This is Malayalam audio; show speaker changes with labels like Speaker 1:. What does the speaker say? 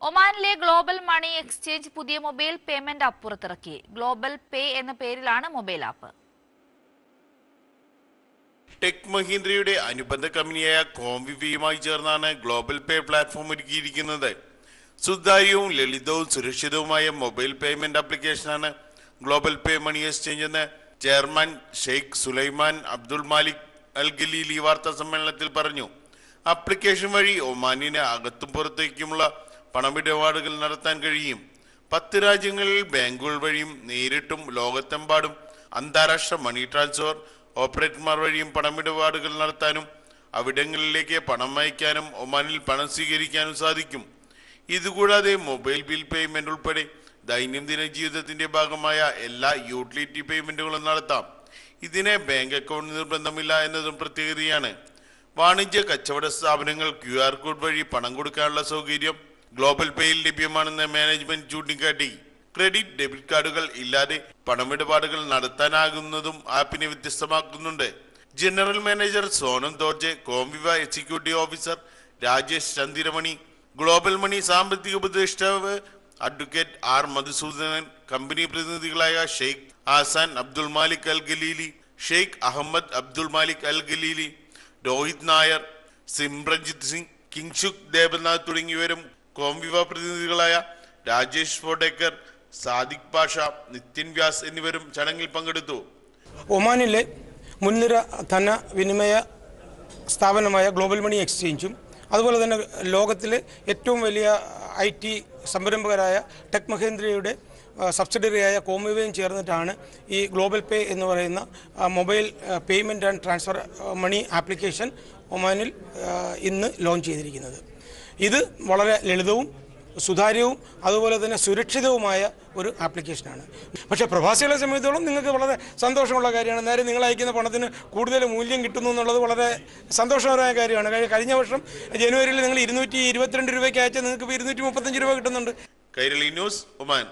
Speaker 1: ഒമാനിലെ ഗ്ലോബൽ മണി എക്സ്ചേഞ്ച് പുതിയ മൊബൈൽ പേയ്മെന്റ് ആപ്പ് പുറത്തിറക്കി. ഗ്ലോബൽ പേ എന്ന പേരിലാണ് മൊബൈൽ ആപ്പ്.
Speaker 2: ടെക് മഹീന്ദ്രയുടെ അനുബന്ധ കമ്പനിയായ കോംവിവയുമായി ചേർന്നാണ് ഗ്ലോബൽ പേ പ്ലാറ്റ്ഫോം ഒരുക്കിയിരിക്കുന്നത്. സുതാര്യവും ലളിതവും സുരക്ഷിതവുമായ മൊബൈൽ പേയ്മെന്റ് ആപ്ലിക്കേഷനാണ് ഗ്ലോബൽ പേ മണി എക്സ്ചേഞ്ച് എന്ന് chairman Sheikh Sulaiman Abdul Malik Al Galilei വാർത്താ സമ്മേളനത്തിൽ പറഞ്ഞു. ആപ്ലിക്കേഷൻ വഴി ഒമാനിന് അകത്തും പുറത്തേക്കുമുള്ള പണമിടപാടുകൾ നടത്താൻ കഴിയും. 10 രാജ്യങ്ങളിൽ ബാങ്കുകൾ വഴിയും നേരിട്ടും ലോകത്തെമ്പാടും അന്താരാഷ്ട്ര മണി ട്രാൻസ്ഫർ ഓപ്പറേറ്റർമാർ വഴിയും പണമിടപാടുകൾ നടത്താനും അവിടങ്ങളിലേക്ക് പണം അയക്കാനും ഒമാനിൽ പണം സ്വീകരിക്കാനും സാധിക്കും. ഇതുകൂടാതെ മൊബൈൽ ബിൽ പേയ്മെന്റ് ഉൾപ്പെടെ ദൈനംദിന ജീവിതത്തിന്റെ ഭാഗമായ എല്ലാ യൂട്ടിലിറ്റി പേയ്മെന്റുകളും നടത്താം. ഇതിന് ബാങ്ക് അക്കൗണ്ട് നിർബന്ധമില്ല എന്നതും പ്രത്യേകതയാണ്. വാണിജ്യ കച്ചവട സ്ഥാപനങ്ങൾ QR കോഡ് വഴി പണം കൊടുക്കാനുള്ള സൗകര്യം ഗ്ലോബൽ പേയിൽ ലഭ്യമാണെന്ന് മാനേജ്മെന്റ് ചൂണ്ടിക്കാട്ടി. ക്രെഡിറ്റ് ഡെബിറ്റ് കാർഡുകൾ ഇല്ലാതെ പണമിടപാടുകൾ നടത്താനാകുന്നതും ആപ്പിനെ വ്യത്യസ്തമാക്കുന്നുണ്ട്. General manager Sonam Dorje, Comviva executive officer Rajesh Chandiramani, global money സാമ്പത്തിക ഉപദേഷ്ടാവ് അഡ്വക്കേറ്റ് R മധുസൂദനൻ, കമ്പനി പ്രതിനിധികളായ Sheikh Asan Abdul Malik Al Galeeli, Sheikh Ahmed Abdul Malik Al Galeeli, Rohit Nair, Simranjit Singh, Kingsukh Debnath തുടങ്ങിയവരും കോംവിവ പ്രതിനിധികളായ രാജേഷ് ഫോഡേക്കർ, സാദിഖ് പാഷ, നിതിൻ വ്യാസ് എന്നിവരും ചടങ്ങിൽ പങ്കെടുത്തു.
Speaker 3: ഒമാനിലെ മുൻനിര ധനവിനിമയ സ്ഥാപനമായ ഗ്ലോബൽ മണി എക്സ്ചേഞ്ചും അതുപോലെ തന്നെ ലോകത്തിലെ ഏറ്റവും വലിയ IT സംരംഭകരായ ടെക് മഹീന്ദ്രയുടെ സബ്സിഡറിയായ കോംവിവയും ചേർന്നിട്ടാണ് ഈ ഗ്ലോബൽ പേ എന്ന് പറയുന്ന mobile payment and transfer money application ഒമാനിൽ ഇന്ന് ലോഞ്ച് ചെയ്തിരിക്കുന്നത്. ഇത് വളരെ ലളിതവും സുതാര്യവും അതുപോലെ തന്നെ സുരക്ഷിതവുമായ ഒരു ആപ്ലിക്കേഷനാണ്. പക്ഷേ പ്രവാസികളെ സംബന്ധിച്ചോളം നിങ്ങൾക്ക് വളരെ സന്തോഷമുള്ള കാര്യമാണ്. നേരെ നിങ്ങൾ അയക്കുന്ന പണത്തിന് കൂടുതൽ മൂല്യം കിട്ടുന്നു എന്നുള്ളത് വളരെ സന്തോഷകരമായ കാര്യമാണ്. കഴിഞ്ഞ വർഷം ജനുവരിയിൽ നിങ്ങൾ 222 രൂപയ്ക്ക് അയച്ചാൽ നിങ്ങൾക്ക് ഇപ്പോൾ 235 രൂപ കിട്ടുന്നുണ്ട്.
Speaker 2: Kairali news, Oman.